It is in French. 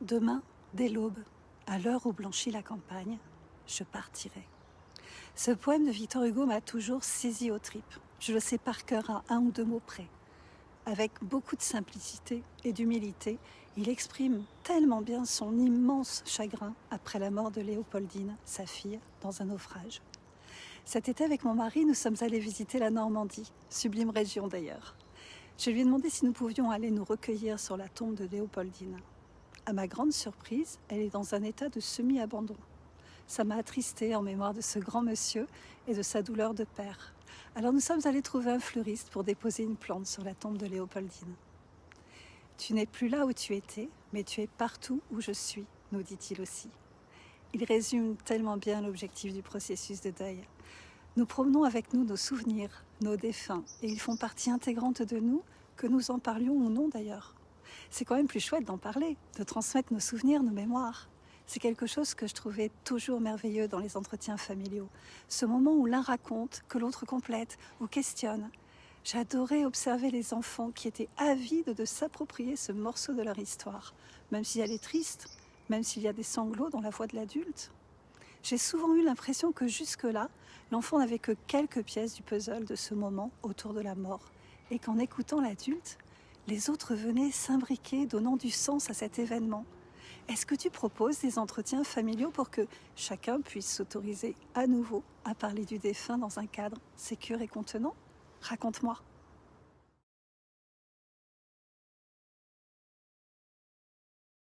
Demain, dès l'aube, à l'heure où blanchit la campagne, je partirai. Ce poème de Victor Hugo m'a toujours saisi aux tripes. Je le sais par cœur à un ou deux mots près. Avec beaucoup de simplicité et d'humilité, il exprime tellement bien son immense chagrin après la mort de Léopoldine, sa fille, dans un naufrage. Cet été, avec mon mari, nous sommes allés visiter la Normandie, sublime région d'ailleurs. Je lui ai demandé si nous pouvions aller nous recueillir sur la tombe de Léopoldine. À ma grande surprise, elle est dans un état de semi-abandon. Ça m'a attristée en mémoire de ce grand monsieur et de sa douleur de père. Alors nous sommes allés trouver un fleuriste pour déposer une plante sur la tombe de Léopoldine. « Tu n'es plus là où tu étais, mais tu es partout où je suis », nous dit-il aussi. Il résume tellement bien l'objectif du processus de deuil. Nous promenons avec nous nos souvenirs, nos défunts, et ils font partie intégrante de nous, que nous en parlions ou non d'ailleurs. C'est quand même plus chouette d'en parler, de transmettre nos souvenirs, nos mémoires. C'est quelque chose que je trouvais toujours merveilleux dans les entretiens familiaux. Ce moment où l'un raconte, que l'autre complète ou questionne. J'adorais observer les enfants qui étaient avides de s'approprier ce morceau de leur histoire, même si elle est triste, même s'il y a des sanglots dans la voix de l'adulte. J'ai souvent eu l'impression que jusque-là, l'enfant n'avait que quelques pièces du puzzle de ce moment autour de la mort, et qu'en écoutant l'adulte, les autres venaient s'imbriquer, donnant du sens à cet événement. Est-ce que tu proposes des entretiens familiaux pour que chacun puisse s'autoriser à nouveau à parler du défunt dans un cadre sécure et contenant ? Raconte-moi.